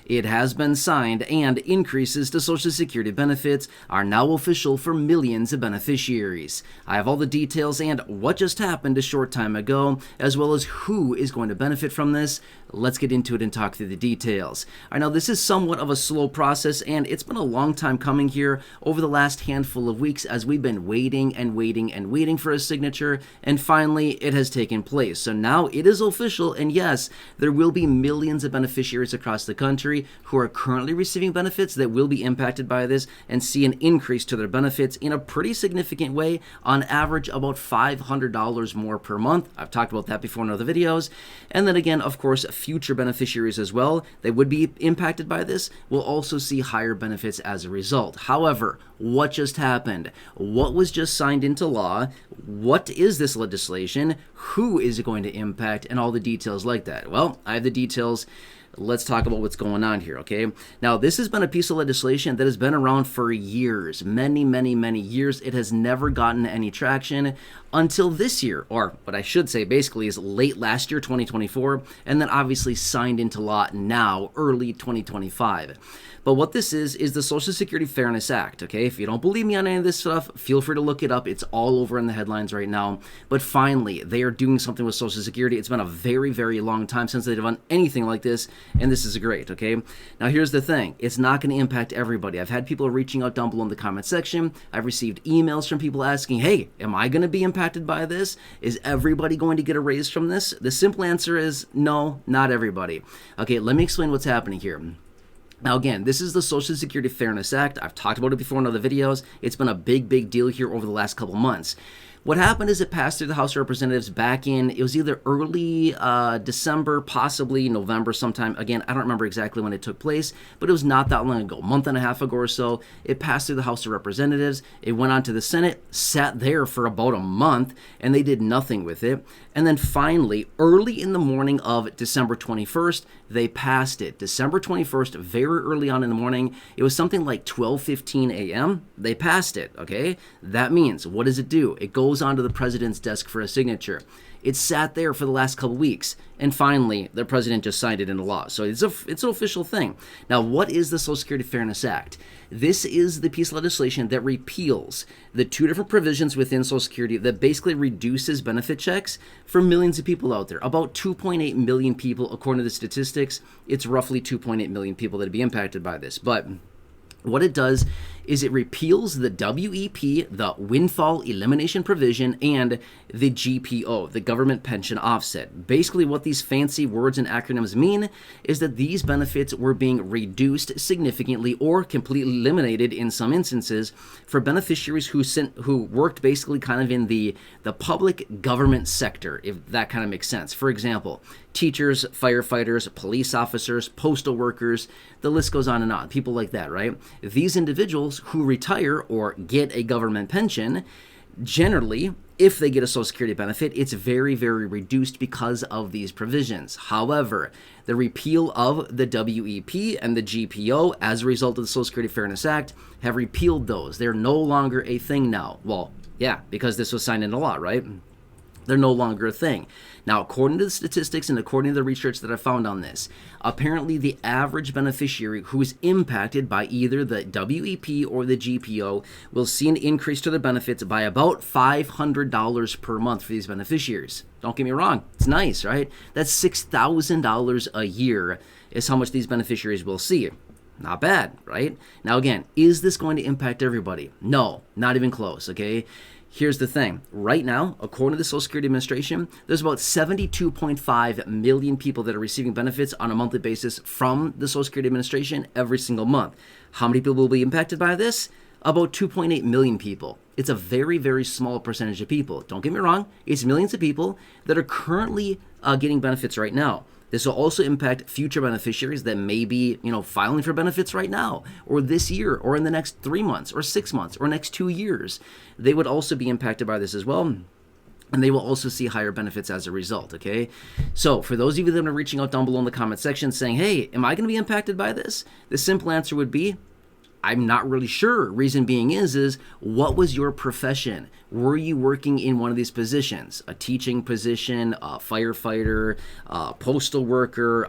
It has been signed, and increases to Social Security benefits are now official for millions of beneficiaries. I have all the details and what just happened a short time ago, as well as who is going to benefit from this. Let's get into it and talk through the details. All right, now this is somewhat of a slow process, and it's been a long time coming here over the last handful of weeks as we've been waiting and waiting and waiting for a signature, and finally it has taken place. So now it is official, and yes, there will be millions of beneficiaries across the country who are currently receiving benefits that will be impacted by this and see an increase to their benefits in a pretty significant way, on average about $500 more per month. I've talked about that before in other videos. And then again, of course, future beneficiaries as well that would be impacted by this will also see higher benefits as a result. However, what just happened? What was just signed into law? What is this legislation? Who is it going to impact? And all the details like that. Well, I have the details. Let's talk about what's going on here, okay? Now, this has been a piece of legislation that has been around for years, many, many, many years. It has never gotten any traction until this year, or what I should say basically is late last year, 2024, and then obviously signed into law now, early 2025. But what this is the Social Security Fairness Act, okay? If you don't believe me on any of this stuff, feel free to look it up. It's all over in the headlines right now. But finally, they are doing something with Social Security. It's been a very, very long time since they've done anything like this, and this is great, okay? Now, here's the thing. It's not going to impact everybody. I've had people reaching out down below in the comment section. I've received emails from people asking, hey, am I going to be impacted by this? Is everybody going to get a raise from this? The simple answer is no, not everybody. Okay, let me explain what's happening here. Now again, this is the Social Security Fairness Act. I've talked about it before in other videos. It's been a big, big deal here over the last couple months. What happened is it passed through the House of Representatives back in, it was either early December, possibly November sometime. Again, I don't remember exactly when it took place, but it was not that long ago, a month and a half ago or so. It passed through the House of Representatives. It went on to the Senate, sat there for about a month, and they did nothing with it. And then finally, early in the morning of December 21st, they passed it. December 21st, very early on in the morning. It was something like 12:15 a.m. They passed it, okay? That means, what does it do? It goes onto the president's desk for a signature. It sat there for the last couple weeks, and finally, the president just signed it into law. So it's an official thing. Now, what is the Social Security Fairness Act? This is the piece of legislation that repeals the two different provisions within Social Security that basically reduces benefit checks for millions of people out there. About 2.8 million people, according to the statistics. It's roughly 2.8 million people that would be impacted by this. But what it does is it repeals the WEP, the Windfall Elimination Provision, and the GPO, the Government Pension Offset. Basically, what these fancy words and acronyms mean is that these benefits were being reduced significantly or completely eliminated in some instances for beneficiaries who worked basically kind of in the public government sector, if that kind of makes sense. For example, teachers, firefighters, police officers, postal workers, the list goes on and on, people like that, right? These individuals who retire or get a government pension, generally, if they get a Social Security benefit, it's very, very reduced because of these provisions. However, the repeal of the WEP and the GPO as a result of the Social Security Fairness Act have repealed those. They're no longer a thing now. Well, yeah, because this was signed into law, right? They're no longer a thing. Now, according to the statistics and according to the research that I found on this, apparently the average beneficiary who is impacted by either the WEP or the GPO will see an increase to their benefits by about $500 per month for these beneficiaries. Don't get me wrong. It's nice, right? That's $6,000 a year is how much these beneficiaries will see. Not bad, right? Now, again, is this going to impact everybody? No, not even close, okay? Here's the thing. Right now, according to the Social Security Administration, there's about 72.5 million people that are receiving benefits on a monthly basis from the Social Security Administration every single month. How many people will be impacted by this? About 2.8 million people. It's a very, very small percentage of people. Don't get me wrong. It's millions of people that are currently getting benefits right now. This will also impact future beneficiaries that may be, filing for benefits right now, or this year, or in the next 3 months, or 6 months, or next 2 years. They would also be impacted by this as well. And they will also see higher benefits as a result, okay? So for those of you that are reaching out down below in the comment section saying, hey, am I going to be impacted by this? The simple answer would be I'm not really sure. Reason being is what was your profession? Were you working in one of these positions? A teaching position, a firefighter, a postal worker,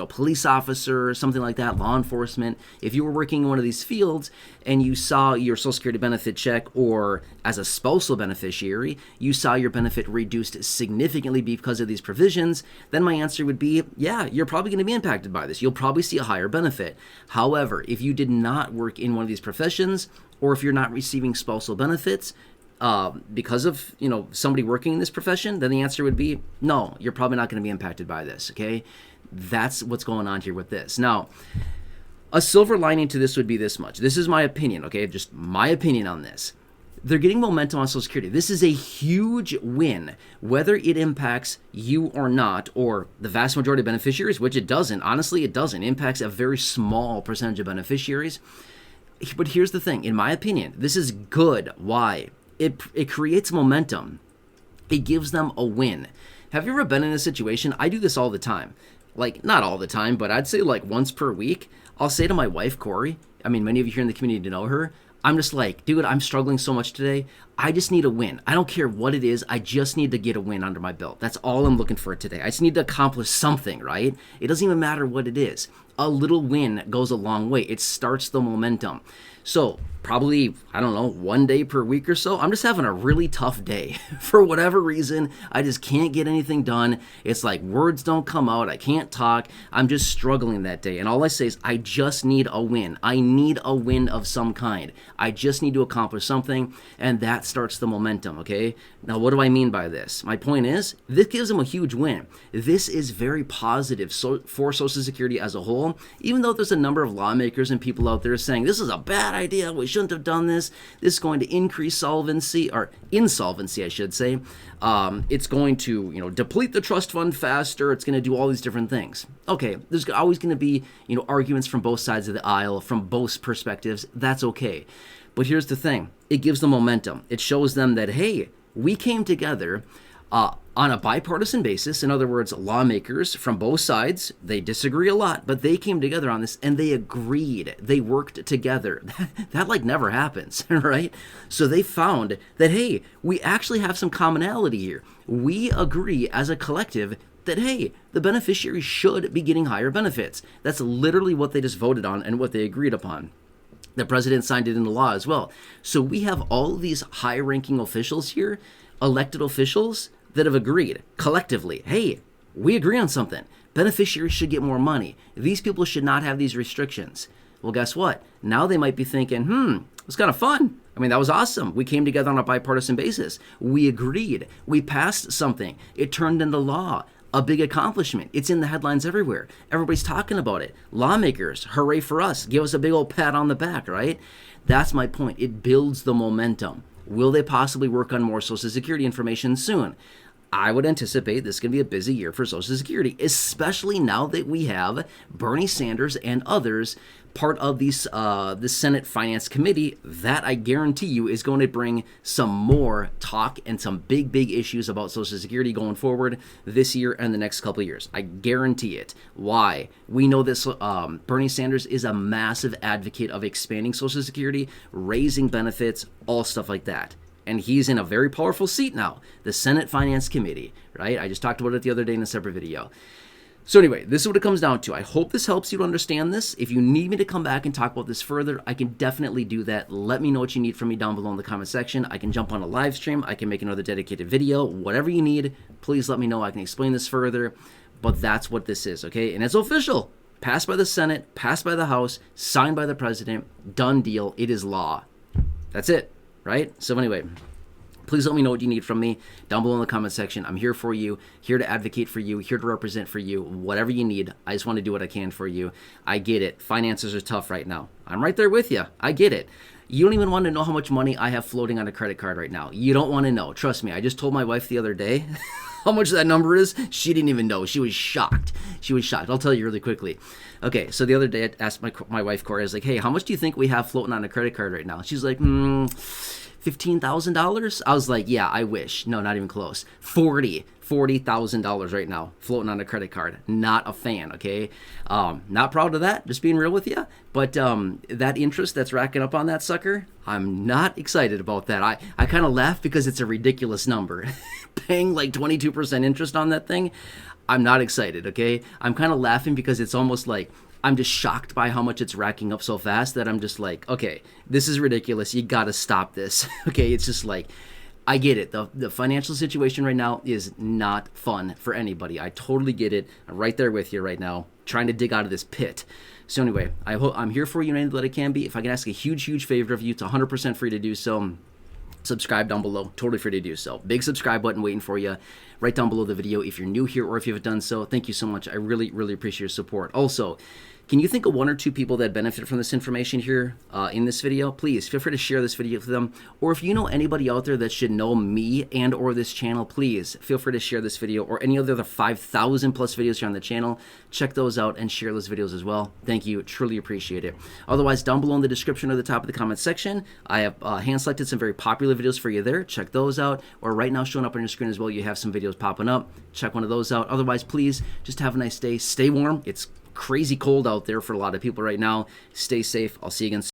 police officer, something like that, law enforcement. If you were working in one of these fields and you saw your Social Security benefit check, or as a spousal beneficiary, you saw your benefit reduced significantly because of these provisions, then my answer would be, yeah, you're probably going to be impacted by this. You'll probably see a higher benefit. However, if you did not work in one of these professions, or if you're not receiving spousal benefits because of somebody working in this profession, then the answer would be no, you're probably not going to be impacted by this. Okay, that's what's going on here with this. Now, a silver lining to this would be this much. This is my opinion, okay? Just my opinion on this. They're getting momentum on Social Security. This is a huge win, whether it impacts you or not, or the vast majority of beneficiaries, which it doesn't. Honestly, it doesn't. It impacts a very small percentage of beneficiaries. But here's the thing. In my opinion, this is good. Why? It creates momentum. It gives them a win. Have you ever been in a situation? I do this all the time. Like, not all the time, but I'd say like once per week, I'll say to my wife, Corey, I mean, many of you here in the community know her, I'm just like, dude, I'm struggling so much today. I just need a win. I don't care what it is. I just need to get a win under my belt. That's all I'm looking for today. I just need to accomplish something, right? It doesn't even matter what it is. A little win goes a long way. It starts the momentum. So probably, I don't know, one day per week or so, I'm just having a really tough day. For whatever reason, I just can't get anything done. It's like words don't come out. I can't talk. I'm just struggling that day. And all I say is, I just need a win. I need a win of some kind. I just need to accomplish something, and that starts the momentum, okay? Now, what do I mean by this? My point is, this gives them a huge win. This is very positive for Social Security as a whole, even though there's a number of lawmakers and people out there saying, this is a bad idea, we shouldn't have done this, this is going to increase solvency, or insolvency, I should say. It's going to, deplete the trust fund faster, it's going to do all these different things. Okay, there's always going to be, arguments from both sides of the aisle, from both perspectives, that's okay. But here's the thing, it gives them momentum. It shows them that, hey, we came together on a bipartisan basis. In other words, lawmakers from both sides, they disagree a lot, but they came together on this and they agreed. They worked together. That like never happens, right? So they found that, hey, we actually have some commonality here. We agree as a collective that, hey, the beneficiaries should be getting higher benefits. That's literally what they just voted on and what they agreed upon. The president signed it into law as well. So we have all of these high-ranking officials here, elected officials, that have agreed collectively, hey, we agree on something. Beneficiaries should get more money. These people should not have these restrictions. Well, guess what? Now they might be thinking, it was kind of fun. I mean, that was awesome. We came together on a bipartisan basis. We agreed. We passed something. It turned into law. A big accomplishment. It's in the headlines everywhere. Everybody's talking about it. Lawmakers, hooray for us. Give us a big old pat on the back, right? That's my point. It builds the momentum. Will they possibly work on more Social Security information soon? I would anticipate this is going to be a busy year for Social Security, especially now that we have Bernie Sanders and others part of the Senate Finance Committee. That I guarantee you is going to bring some more talk and some big issues about Social Security going forward this year and the next couple of years. I guarantee it. Why? We know this. Bernie Sanders is a massive advocate of expanding Social Security, raising benefits, all stuff like that. And he's in a very powerful seat now, the Senate Finance Committee, right? I just talked about it the other day in a separate video. So anyway, this is what it comes down to. I hope this helps you to understand this. If you need me to come back and talk about this further, I can definitely do that. Let me know what you need from me down below in the comment section. I can jump on a live stream. I can make another dedicated video. Whatever you need, please let me know. I can explain this further. But that's what this is, okay? And it's official. Passed by the Senate, passed by the House, signed by the President. Done deal. It is law. That's it. Right? So anyway, please let me know what you need from me down below in the comment section. I'm here for you, here to advocate for you, here to represent for you, whatever you need. I just want to do what I can for you. I get it. Finances are tough right now. I'm right there with you. I get it. You don't even want to know how much money I have floating on a credit card right now. You don't want to know. Trust me. I just told my wife the other day how much that number is. She didn't even know. She was shocked. I'll tell you really quickly. Okay, so the other day I asked my wife, Corey, I was like, hey, how much do you think we have floating on a credit card right now? She's like, $15,000? I was like, yeah, I wish. No, not even close. $40,000 right now floating on a credit card. Not a fan, okay? Not proud of that, just being real with you. But that interest that's racking up on that sucker, I'm not excited about that. I kind of laugh because it's a ridiculous number. Paying like 22% interest on that thing, I'm not excited, okay? I'm kind of laughing because it's almost like I'm just shocked by how much it's racking up so fast that I'm just like, okay, this is ridiculous. You got to stop this. Okay, it's just like, I get it. The financial situation right now is not fun for anybody. I totally get it. I'm right there with you right now, trying to dig out of this pit. So anyway, I'm here for you in any that I can be. If I can ask a huge, huge favor of you, it's 100% free to do so. Subscribe down below, totally free to do so. Big subscribe button waiting for you right down below the video if you're new here or if you haven't done so. Thank you so much. I really, really appreciate your support. Also, can you think of one or two people that benefit from this information here in this video? Please feel free to share this video with them. Or if you know anybody out there that should know me and or this channel, please feel free to share this video or any other 5,000 plus videos here on the channel. Check those out and share those videos as well. Thank you. Truly appreciate it. Otherwise, down below in the description or the top of the comment section, I have hand selected some very popular videos for you there. Check those out. Or right now showing up on your screen as well, you have some videos popping up. Check one of those out. Otherwise, please just have a nice day. Stay warm. It's crazy cold out there for a lot of people right now. Stay safe. I'll see you again soon.